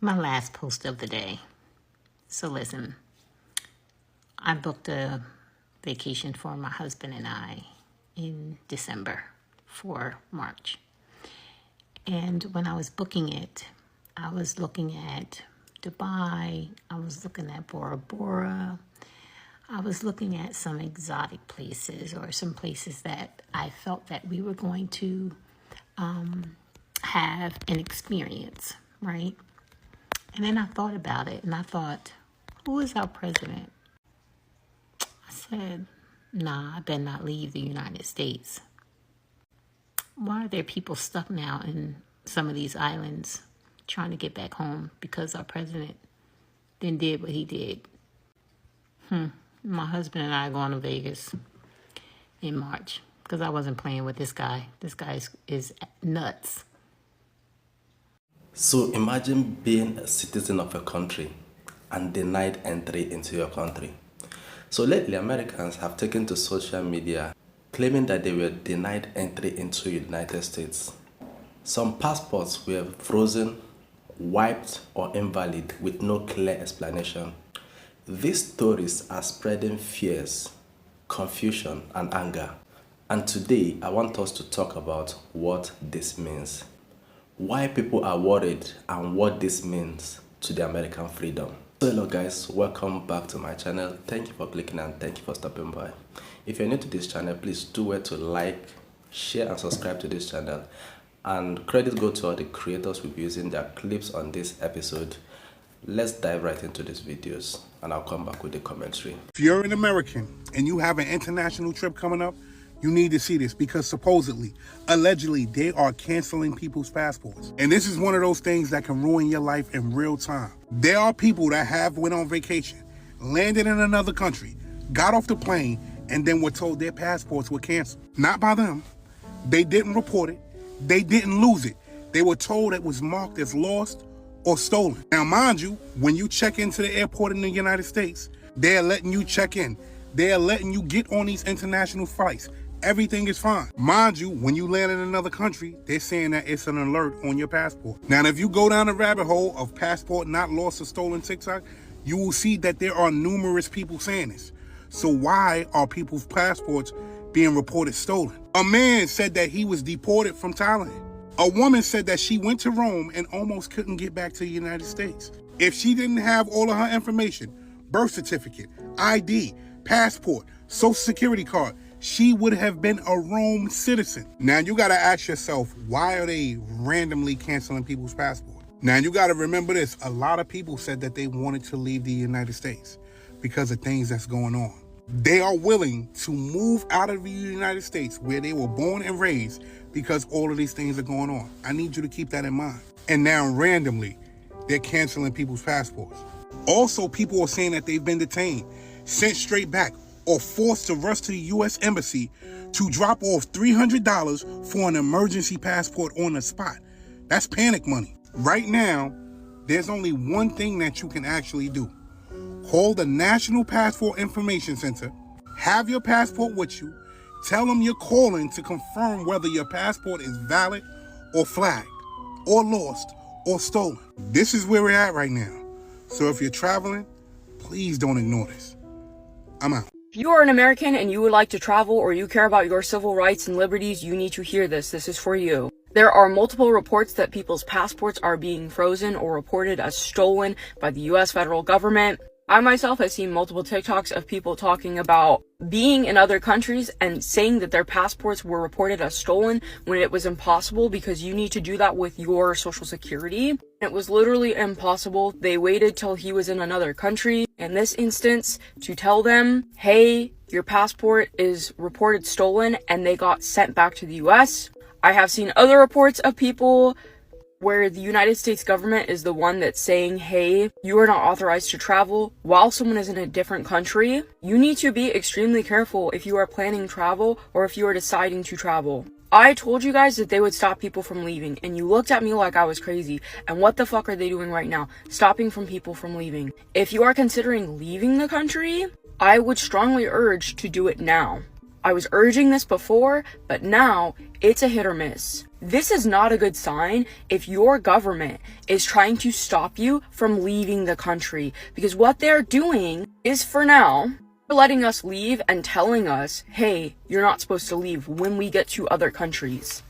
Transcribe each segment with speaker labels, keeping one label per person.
Speaker 1: My last post of the day. So listen, I booked a vacation for my husband and I in December for March. And when I was booking it, I was looking at Dubai, I was looking at Bora Bora, I was looking at some exotic places or some places that I felt that we were going to have an experience, right? And then I thought about it and I thought, who is our president? I said, nah, I better not leave the United States. Why are there people stuck now in some of these islands trying to get back home because our president then did what he did? My husband and I are going to Vegas in March because I wasn't playing with this guy. This guy is nuts.
Speaker 2: So imagine being a citizen of a country and denied entry into your country. So lately, Americans have taken to social media claiming that they were denied entry into the United States. Some passports were frozen, wiped, or invalid with no clear explanation. These stories are spreading fears, confusion, and anger. And today, I want us to talk about what this means, why people are worried, and what this means to the American freedom. So hello guys, welcome back to my channel. Thank you for clicking and thank you for stopping by. If you're new to this channel, please do well to like, share, and subscribe to this channel. And credit go to all the creators who will be using their clips on this episode. Let's dive right into these videos and I'll come back with the commentary.
Speaker 3: If you're an American and you have an international trip coming up, you need to see this because supposedly, allegedly, they are canceling people's passports. And this is one of those things that can ruin your life in real time. There are people that have went on vacation, landed in another country, got off the plane, and then were told their passports were canceled. Not by them. They didn't report it. They didn't lose it. They were told it was marked as lost or stolen. Now, mind you, when you check into the airport in the United States, they're letting you check in. They're letting you get on these international flights. Everything is fine. Mind you, when you land in another country, they're saying that it's an alert on your passport. Now, if you go down the rabbit hole of passport not lost or stolen TikTok, you will see that there are numerous people saying this. So why are people's passports being reported stolen? A man said that he was deported from Thailand. A woman said that she went to Rome and almost couldn't get back to the United States. If she didn't have all of her information, birth certificate, ID, passport, social security card, she would have been a Rome citizen. Now you gotta ask yourself, why are they randomly canceling people's passports? Now you gotta remember this, a lot of people said that they wanted to leave the United States because of things that's going on. They are willing to move out of the United States where they were born and raised because all of these things are going on. I need you to keep that in mind. And now randomly, they're canceling people's passports. Also, people are saying that they've been detained, sent straight back, or forced to rush to the U.S. Embassy to drop off $300 for an emergency passport on the spot. That's panic money. Right now, there's only one thing that you can actually do. Call the National Passport Information Center, have your passport with you, tell them you're calling to confirm whether your passport is valid or flagged, or lost, or stolen. This is where we're at right now. So if you're traveling, please don't ignore this. I'm out.
Speaker 4: If you are an American and you would like to travel or you care about your civil rights and liberties, you need to hear this. This is for you. There are multiple reports that people's passports are being frozen or reported as stolen by the U.S. federal government. I myself have seen multiple TikToks of people talking about being in other countries and saying that their passports were reported as stolen when it was impossible because you need to do that with your social security. It was literally impossible. They waited till he was in another country, in this instance, to tell them, hey, your passport is reported stolen, and they got sent back to the US. I have seen other reports of people where the United States government is the one that's saying, hey, you are not authorized to travel while someone is in a different country. You need to be extremely careful if you are planning travel or if you are deciding to travel. I told you guys that they would stop people from leaving, and you looked at me like I was crazy. And what the fuck are they doing right now? Stopping people from leaving. If you are considering leaving the country, I would strongly urge to do it now. I was urging this before, but now it's a hit or miss. This is not a good sign if your government is trying to stop you from leaving the country, because what they're doing is, for now, letting us leave and telling us, hey, you're not supposed to leave when we get to other countries.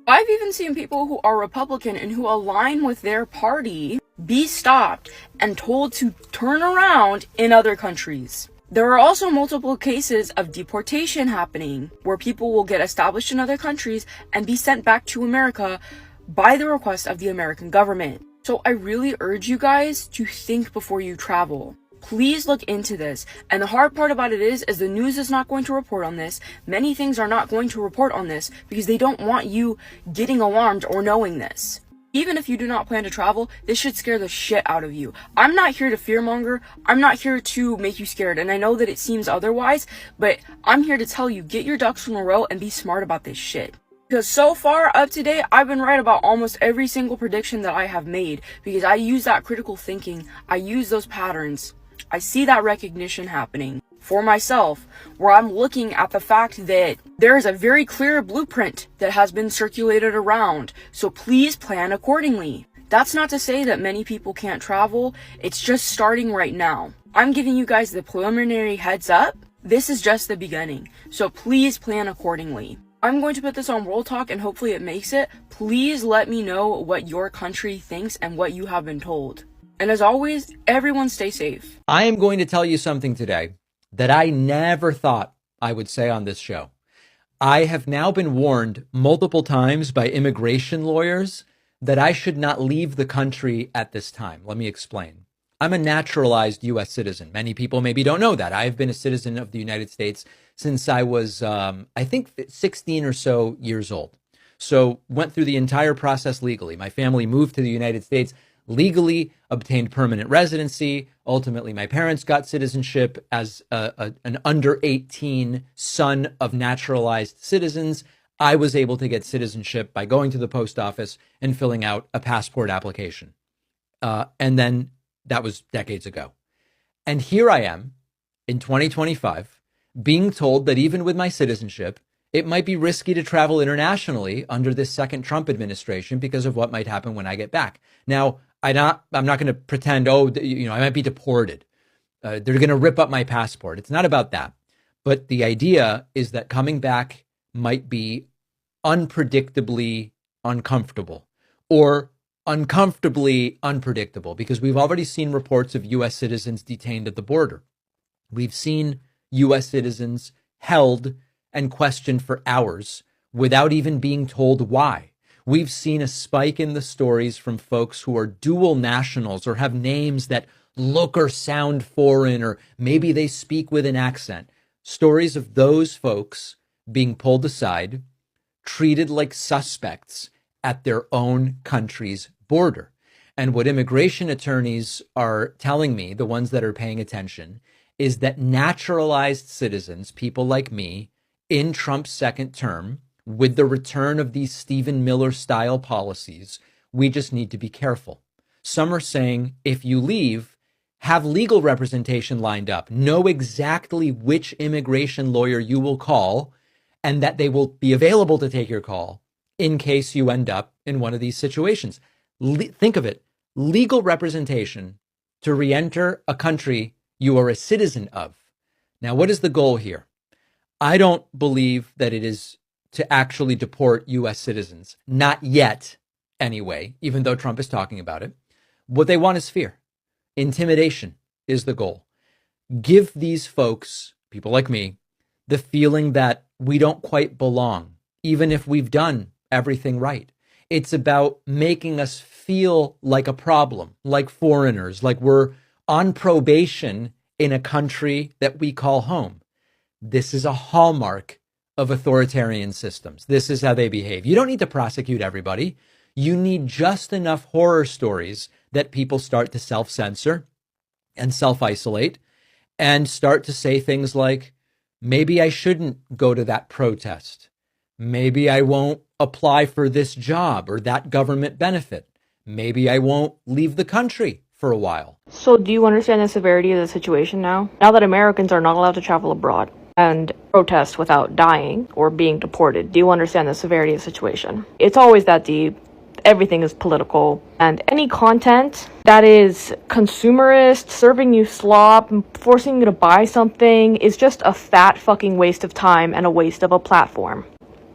Speaker 4: I've even seen people who are Republican and who align with their party be stopped and told to turn around in other countries. There are also multiple cases of deportation happening, where people will get established in other countries and be sent back to America by the request of the American government. So I really urge you guys to think before you travel. Please look into this. And the hard part about it is the news is not going to report on this. Many things are not going to report on this because they don't want you getting alarmed or knowing this. Even if you do not plan to travel, this should scare the shit out of you. I'm not here to fearmonger. I'm not here to make you scared. And I know that it seems otherwise, but I'm here to tell you, get your ducks in a row and be smart about this shit. Because so far, up to date, I've been right about almost every single prediction that I have made. Because I use that critical thinking. I use those patterns. I see that recognition happening for myself, where I'm looking at the fact that there is a very clear blueprint that has been circulated around, so please plan accordingly. That's not to say that many people can't travel, it's just starting right now. I'm giving you guys the preliminary heads up. This is just the beginning, so please plan accordingly. I'm going to put this on World Talk and hopefully it makes it. Please let me know what your country thinks and what you have been told. And as always, everyone stay safe.
Speaker 5: I am going to tell you something today that I never thought I would say on this show. I have now been warned multiple times by immigration lawyers that I should not leave the country at this time. Let me explain. I'm a naturalized U.S. citizen. Many people maybe don't know that. I've been a citizen of the United States since I was, I think, 16 or so years old. So went through the entire process legally. My family moved to the United States legally, obtained permanent residency. Ultimately, my parents got citizenship as an under 18 son of naturalized citizens. I was able to get citizenship by going to the post office and filling out a passport application. And then that was decades ago. And here I am in 2025 being told that even with my citizenship, it might be risky to travel internationally under this second Trump administration because of what might happen when I get back. Now, I'm not going to pretend, I might be deported. They're going to rip up my passport. It's not about that. But the idea is that coming back might be unpredictably uncomfortable or uncomfortably unpredictable, because we've already seen reports of U.S. citizens detained at the border. We've seen U.S. citizens held and questioned for hours without even being told why. We've seen a spike in the stories from folks who are dual nationals or have names that look or sound foreign, or maybe they speak with an accent. Stories of those folks being pulled aside, treated like suspects at their own country's border. And what immigration attorneys are telling me, the ones that are paying attention, is that naturalized citizens, people like me, in Trump's second term, with the return of these Stephen Miller-style policies, we just need to be careful. Some are saying, if you leave, have legal representation lined up. Know exactly which immigration lawyer you will call, and that they will be available to take your call in case you end up in one of these situations. Think of it. Legal representation to re-enter a country you are a citizen of. Now, what is the goal here? I don't believe that it is to actually deport U.S. citizens. Not yet, anyway, even though Trump is talking about it. What they want is fear. Intimidation is the goal. Give these folks, people like me, the feeling that we don't quite belong, even if we've done everything right. It's about making us feel like a problem, like foreigners, like we're on probation in a country that we call home. This is a hallmark of authoritarian systems. This is how they behave. You don't need to prosecute everybody. You need just enough horror stories that people start to self-censor and self-isolate and start to say things like, maybe I shouldn't go to that protest. Maybe I won't apply for this job or that government benefit. Maybe I won't leave the country for a while.
Speaker 4: So do you understand the severity of the situation now? Now that Americans are not allowed to travel abroad, and protest without dying or being deported. Do you understand the severity of the situation? It's always that deep. Everything is political, and any content that is consumerist, serving you slop, forcing you to buy something is just a fat fucking waste of time and a waste of a platform.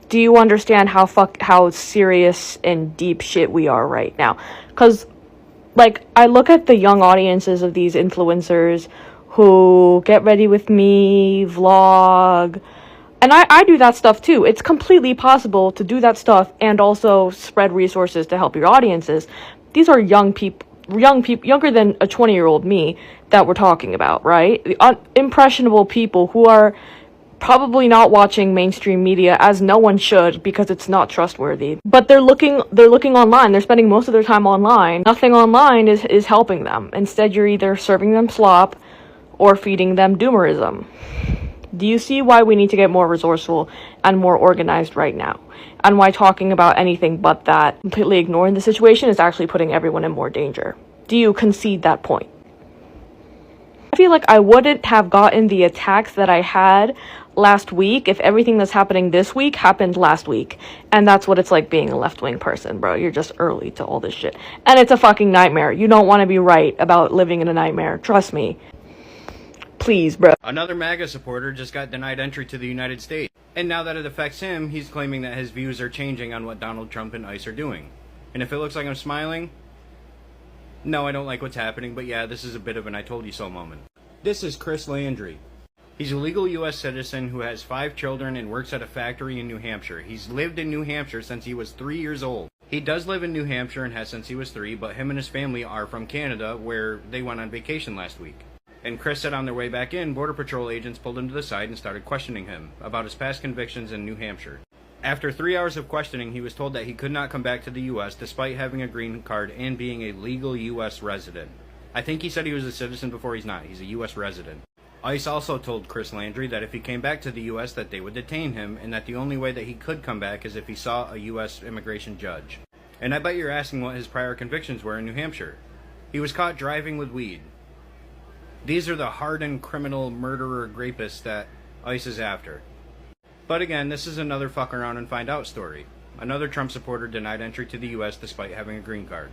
Speaker 4: Do you understand how serious and deep shit we are right now? Because, like, I look at the young audiences of these influencers who get ready with me, vlog, and I do that stuff too. It's completely possible to do that stuff and also spread resources to help your audiences. These are young people, younger than a 20-year-old me that we're talking about, right? Impressionable people who are probably not watching mainstream media, as no one should, because it's not trustworthy. But they're looking online. They're spending most of their time online. Nothing online is helping them. Instead, you're either serving them slop or feeding them doomerism. Do you see why we need to get more resourceful and more organized right now? And why talking about anything but that, completely ignoring the situation, is actually putting everyone in more danger? Do you concede that point? I feel like I wouldn't have gotten the attacks that I had last week if everything that's happening this week happened last week. And that's what it's like being a left-wing person, bro. You're just early to all this shit. And it's a fucking nightmare. You don't want to be right about living in a nightmare. Trust me. Please, bro.
Speaker 6: Another MAGA supporter just got denied entry to the United States. And now that it affects him, he's claiming that his views are changing on what Donald Trump and ICE are doing. And if it looks like I'm smiling, no, I don't like what's happening, but yeah, this is a bit of an I told you so moment. This is Chris Landry. He's a legal U.S. citizen who has 5 children and works at a factory in New Hampshire. He's lived in New Hampshire since he was 3 years old. He does live in New Hampshire and has since he was 3, but him and his family are from Canada, where they went on vacation last week. And Chris said on their way back in, Border Patrol agents pulled him to the side and started questioning him about his past convictions in New Hampshire. After 3 hours of questioning, he was told that he could not come back to the U.S. despite having a green card and being a legal U.S. resident. I think he said he was a citizen before. He's not. He's a U.S. resident. ICE also told Chris Landry that if he came back to the U.S. that they would detain him, and that the only way that he could come back is if he saw a U.S. immigration judge. And I bet you're asking what his prior convictions were in New Hampshire. He was caught driving with weed. These are the hardened criminal murderer rapists that ICE is after. But again, this is another fuck around and find out story. Another Trump supporter denied entry to the U.S. despite having a green card.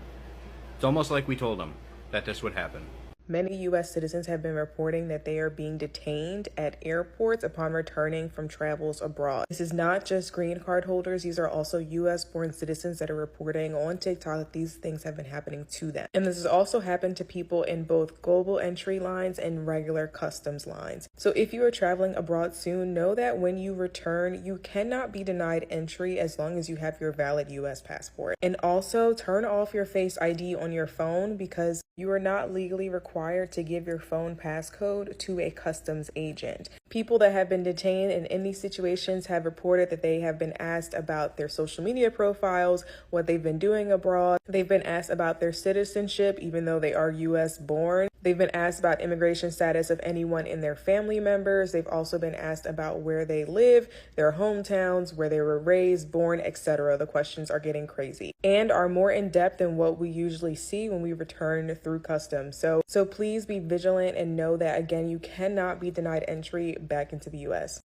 Speaker 6: It's almost like we told him that this would happen.
Speaker 7: Many U.S. citizens have been reporting that they are being detained at airports upon returning from travels abroad. This is not just green card holders. These are also U.S.-born citizens that are reporting on TikTok that these things have been happening to them. And this has also happened to people in both global entry lines and regular customs lines. So if you are traveling abroad soon, know that when you return, you cannot be denied entry as long as you have your valid U.S. passport. And also turn off your Face ID on your phone, because you are not legally required to give your phone passcode to a customs agent. People that have been detained in any situations have reported that they have been asked about their social media profiles, what they've been doing abroad. They've been asked about their citizenship, even though they are U.S. born. They've been asked about immigration status of anyone in their family members. They've also been asked about where they live, their hometowns, where they were raised, born, etc. The questions are getting crazy and are more in depth than what we usually see when we return through customs. So please be vigilant and know that, again, you cannot be denied entry back into the U.S.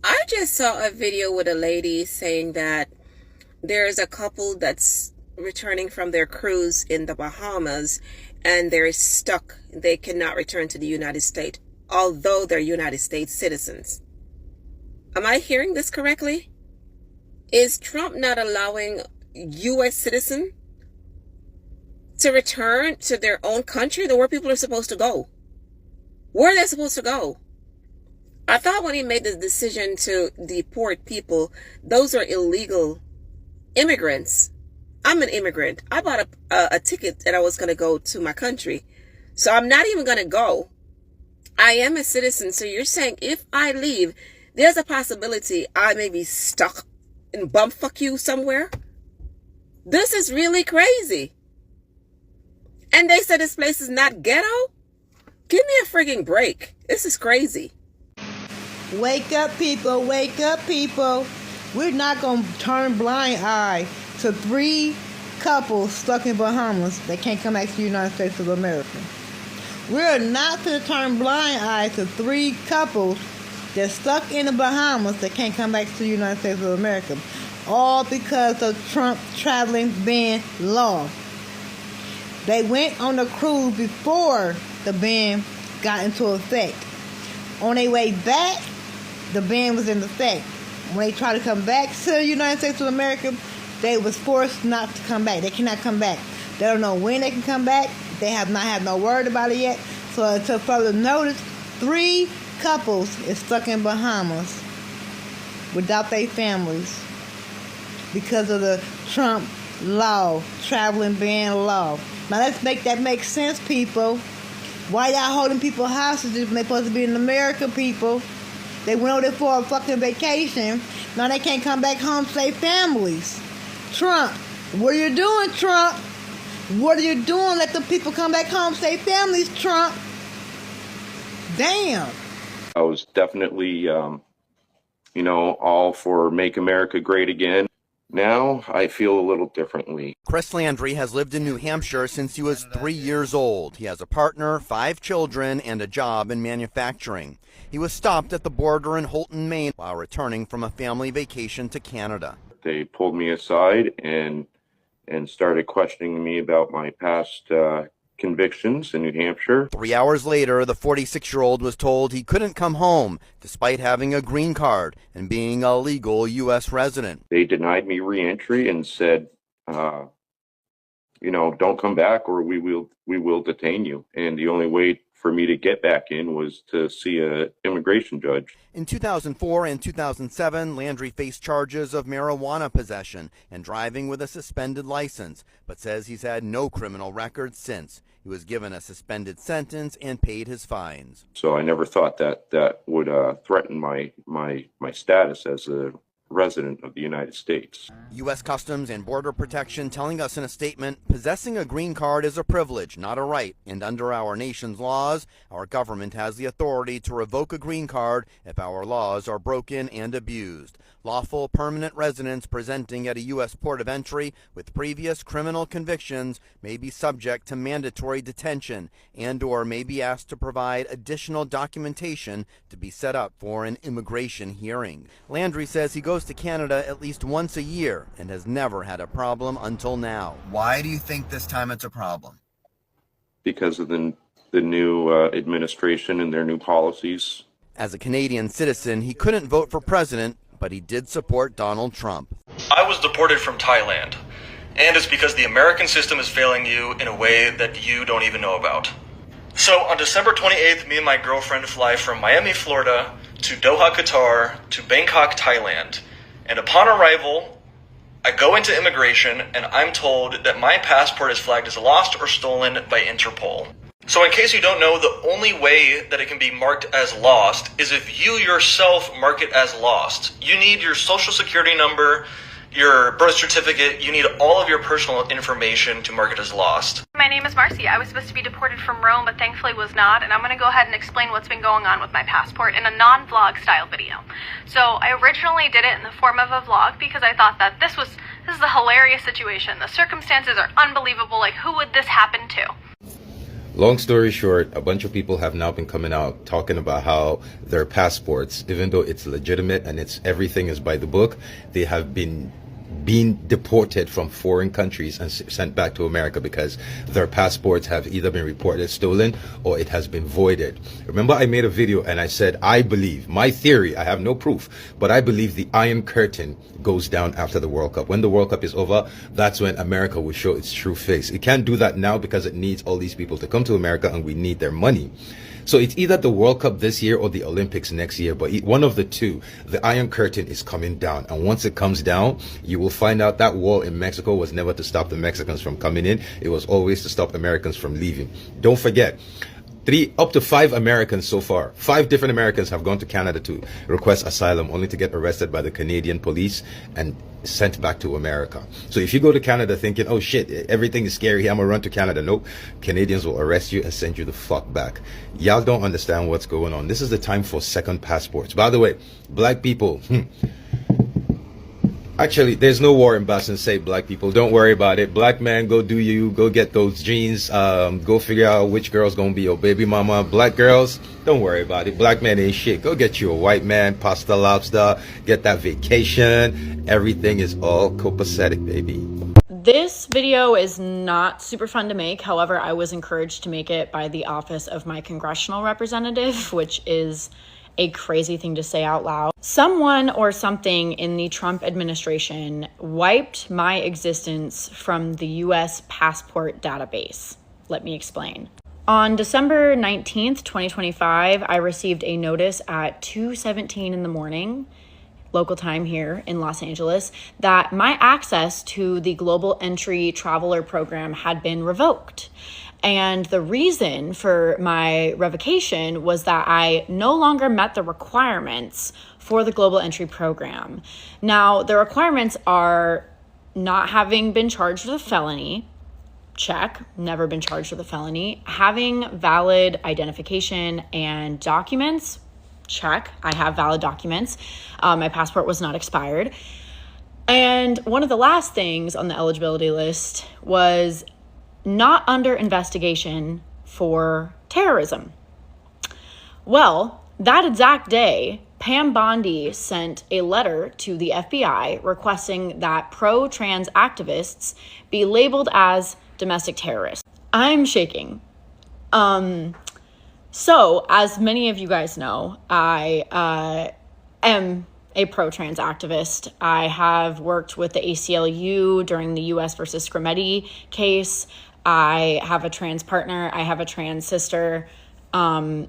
Speaker 8: I just saw a video with a lady saying that there's a couple that's returning from their cruise in the Bahamas and they're stuck. They cannot return to the United States, although they're United States citizens. Am I hearing this correctly? Is Trump not allowing U.S. citizens to return to their own country, where people are supposed to go? Where are they supposed to go? I thought when he made the decision to deport people, those are illegal immigrants. I'm an immigrant. I bought a ticket and I was going to go to my country. So I'm not even going to go. I am a citizen. So you're saying if I leave, there's a possibility I may be stuck in bumfuck you somewhere? This is really crazy. And they said this place is not ghetto? Give me a frigging break. This is crazy.
Speaker 9: Wake up, people. Wake up, people. We're not going to turn blind eye to 3 couples stuck in Bahamas that can't come back to the United States of America. We're not to turn blind eye to 3 couples They're stuck in the Bahamas. They can't come back to the United States of America. All because of Trump traveling ban law. They went on the cruise before the ban got into effect. On their way back, the ban was in effect. When they try to come back to the United States of America, they was forced not to come back. They cannot come back. They don't know when they can come back. They have not had no word about it yet. So until further notice, 3 couples is stuck in Bahamas without their families because of the Trump law, traveling ban law. Now let's make that make sense, people. Why y'all holding people hostages when they supposed to be in America, people? They went over there for a fucking vacation. Now they can't come back home to their families. Trump, what are you doing, Trump? What are you doing? Let the people come back home to their families, Trump. Damn.
Speaker 10: I was definitely, all for Make America Great Again. Now I feel a little differently.
Speaker 11: Chris Landry has lived in New Hampshire since he was 3 years old. He has a partner, 5 children, and a job in manufacturing. He was stopped at the border in Holton, Maine, while returning from a family vacation to Canada.
Speaker 10: They pulled me aside and started questioning me about my past convictions in New Hampshire.
Speaker 11: 3 hours later, the 46-year-old was told he couldn't come home despite having a green card and being a legal U.S. resident.
Speaker 10: They denied me re-entry and said, don't come back or we will detain you. And the only way for me to get back in was to see an immigration judge.
Speaker 11: In 2004 and 2007, Landry faced charges of marijuana possession and driving with a suspended license, but says he's had no criminal record since. He was given a suspended sentence and paid his fines.
Speaker 10: So I never thought that would threaten my status as a resident of the United States.
Speaker 11: U.S. Customs and Border Protection telling us in a statement, possessing a green card is a privilege, not a right, and under our nation's laws, our government has the authority to revoke a green card if our laws are broken and abused. Lawful permanent residents presenting at a U.S. port of entry with previous criminal convictions may be subject to mandatory detention and/or may be asked to provide additional documentation to be set up for an immigration hearing. Landry says he goes to Canada at least once a year and has never had a problem until now. Why do you think this time it's a problem?
Speaker 10: Because of the new administration and their new policies.
Speaker 11: As a Canadian citizen, he couldn't vote for president, but he did support Donald Trump.
Speaker 12: I was deported from Thailand, and it's because the American system is failing you in a way that you don't even know about. So on December 28th, me and my girlfriend fly from Miami, Florida, to Doha, Qatar, to Bangkok, Thailand. And upon arrival, I go into immigration and I'm told that my passport is flagged as lost or stolen by Interpol. So in case you don't know, the only way that it can be marked as lost is if you yourself mark it as lost. You need your social security number, your birth certificate, you need all of your personal information to mark it as lost.
Speaker 13: My name is Marcy. I was supposed to be deported from Rome, but thankfully was not, and I'm going to go ahead and explain what's been going on with my passport in a non-vlog style video. So I originally did it in the form of a vlog because I thought that this is a hilarious situation. The circumstances are unbelievable. Like, who would this happen to?
Speaker 14: Long story short, a bunch of people have now been coming out talking about how their passports, even though it's legitimate and everything is by the book, they have been deported from foreign countries and sent back to America because their passports have either been reported stolen or it has been voided. Remember, I made a video and I said, I believe, my theory, I have no proof, but I believe the Iron Curtain goes down after the World Cup. When the World Cup is over, that's when America will show its true face. It can't do that now because it needs all these people to come to America and we need their money. So it's either the World Cup this year or the Olympics next year, but one of the two, the Iron Curtain is coming down. And once it comes down, you will find out that wall in Mexico was never to stop the Mexicans from coming in. It was always to stop Americans from leaving. Don't forget, up to 5 Americans so far. 5 different Americans have gone to Canada to request asylum, only to get arrested by the Canadian police and sent back to America. So if you go to Canada thinking, oh shit, everything is scary, I'm gonna run to Canada. Nope. Canadians will arrest you and send you the fuck back. Y'all don't understand what's going on. This is the time for second passports. By the way, black people, Actually, there's no war in Boston State, black people. Don't worry about it. Black man, go do you. Go get those jeans. Go figure out which girl's gonna be your baby mama. Black girls, don't worry about it. Black man ain't shit. Go get you a white man, pasta lobster, get that vacation. Everything is all copacetic, baby.
Speaker 4: This video is not super fun to make. However, I was encouraged to make it by the office of my congressional representative, which is a crazy thing to say out loud. Someone or something in the Trump administration wiped my existence from the U.S. passport database. Let me explain. On December 19th, 2025, I received a notice at 2:17 in the morning, local time here in Los Angeles, that my access to the Global Entry Traveler Program had been revoked. And the reason for my revocation was that I no longer met the requirements for the Global Entry Program. Now, the requirements are not having been charged with a felony, check, never been charged with a felony, having valid identification and documents, check, I have valid documents. My passport was not expired. And one of the last things on the eligibility list was not under investigation for terrorism. Well, that exact day, Pam Bondi sent a letter to the FBI requesting that pro-trans activists be labeled as domestic terrorists. I'm shaking. So, as many of you guys know, I am a pro-trans activist. I have worked with the ACLU during the U.S. versus Scrutiny case. I have a trans partner. I have a trans sister. I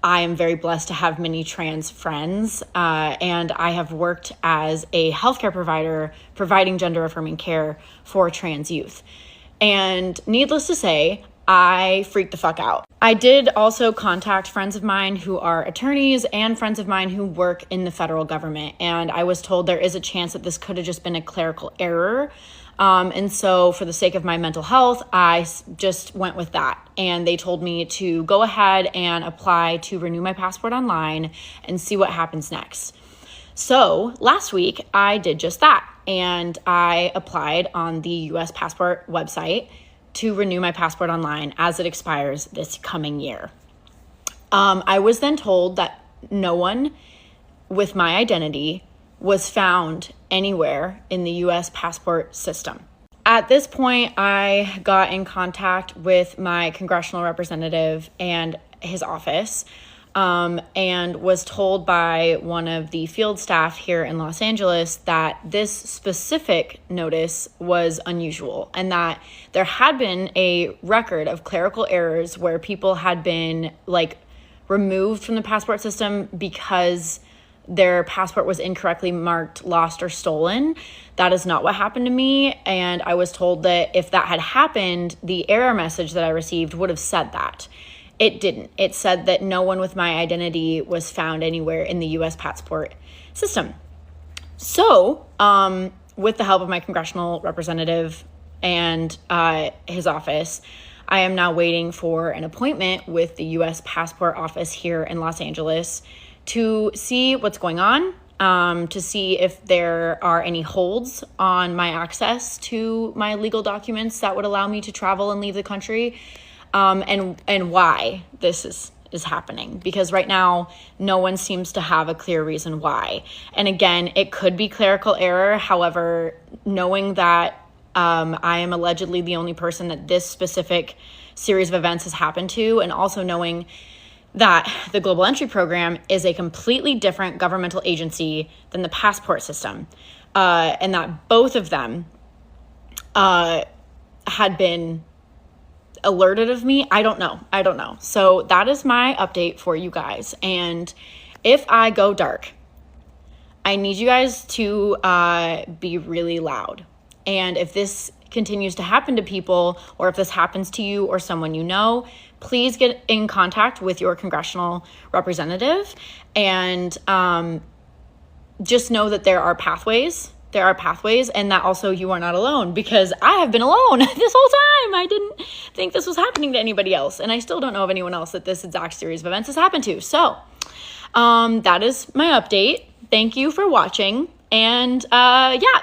Speaker 4: am very blessed to have many trans friends. And I have worked as a healthcare provider, providing gender-affirming care for trans youth. And needless to say, I freaked the fuck out. I did also contact friends of mine who are attorneys and friends of mine who work in the federal government. And I was told there is a chance that this could have just been a clerical error. And so for the sake of my mental health, I just went with that. And they told me to go ahead and apply to renew my passport online and see what happens next. So last week I did just that. And I applied on the U.S. passport website to renew my passport online as it expires this coming year. I was then told that no one with my identity was found anywhere in the U.S. passport system. At this point, I got in contact with my congressional representative and his office, and was told by one of the field staff here in Los Angeles that this specific notice was unusual and that there had been a record of clerical errors where people had been removed from the passport system because their passport was incorrectly marked lost or stolen. That is not what happened to me. And I was told that if that had happened, the error message that I received would have said that. It didn't. It said that no one with my identity was found anywhere in the U.S. passport system. So, with the help of my congressional representative and his office, I am now waiting for an appointment with the U.S. passport office here in Los Angeles to see what's going on, to see if there are any holds on my access to my legal documents that would allow me to travel and leave the country. And why this is happening, because right now no one seems to have a clear reason why. And again, it could be clerical error. However, knowing that I am allegedly the only person that this specific series of events has happened to, and also knowing that the Global Entry Program is a completely different governmental agency than the passport system, and that both of them had been alerted of me. I don't know. So that is my update for you guys. And if I go dark, I need you guys to be really loud. And if this continues to happen to people, or if this happens to you or someone you know, please get in contact with your congressional representative and just know that there are pathways. And that also you are not alone, because I have been alone this whole time. I didn't think this was happening to anybody else. And I still don't know of anyone else that this exact series of events has happened to. So that is my update. Thank you for watching.
Speaker 15: And yeah,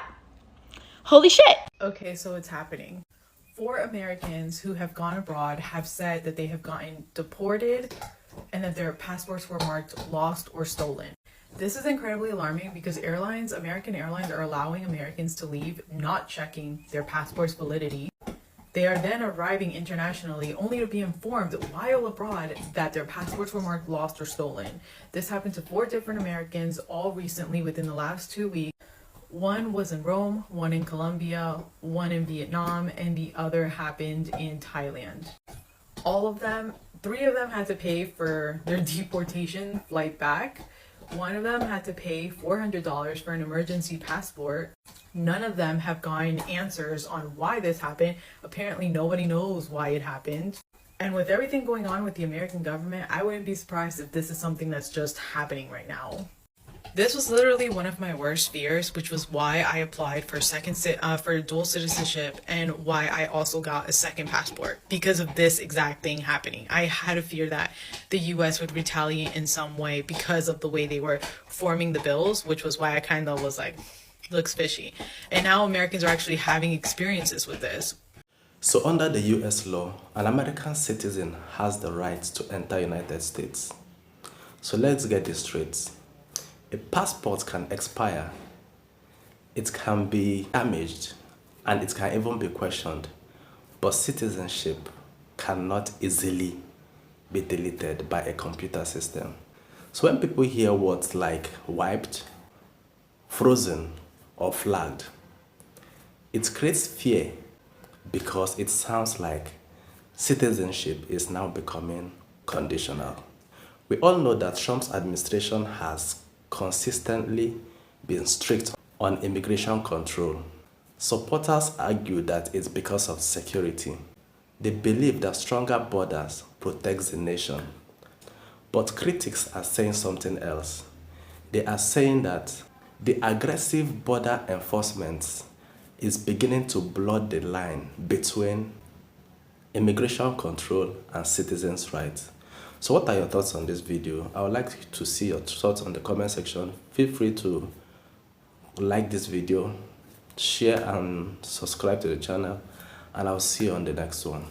Speaker 15: holy shit.
Speaker 7: Okay, so it's happening. 4 Americans who have gone abroad have said that they have gotten deported and that their passports were marked lost or stolen. This is incredibly alarming because American Airlines are allowing Americans to leave not checking their passport's validity. They are then arriving internationally only to be informed while abroad that their passports were marked lost or stolen. This happened to 4 different Americans all recently within the last 2 weeks. One was in Rome, one in Colombia, one in Vietnam, and the other happened in Thailand. All of them, 3 of them had to pay for their deportation flight back. One of them had to pay $400 for an emergency passport. None of them have gotten answers on why this happened. Apparently nobody knows why it happened. And with everything going on with the American government, I wouldn't be surprised if this is something that's just happening right now. This was literally one of my worst fears, which was why I applied for dual citizenship and why I also got a second passport, because of this exact thing happening. I had a fear that the U.S. would retaliate in some way because of the way they were forming the bills, which was why I kind of was like, looks fishy. And now Americans are actually having experiences with this.
Speaker 2: So under the US law, an American citizen has the right to enter United States. So let's get this straight. A passport can expire, it can be damaged, and it can even be questioned. But citizenship cannot easily be deleted by a computer system. So when people hear words like wiped, frozen, or flagged, it creates fear because it sounds like citizenship is now becoming conditional. We all know that Trump's administration has consistently been strict on immigration control. Supporters argue that it's because of security. They believe that stronger borders protects the nation. But critics are saying something else. They are saying that the aggressive border enforcement is beginning to blur the line between immigration control and citizens' rights. So what are your thoughts on this video? I would like to see your thoughts on the comment section. Feel free to like this video, share and subscribe to the channel, and I'll see you on the next one.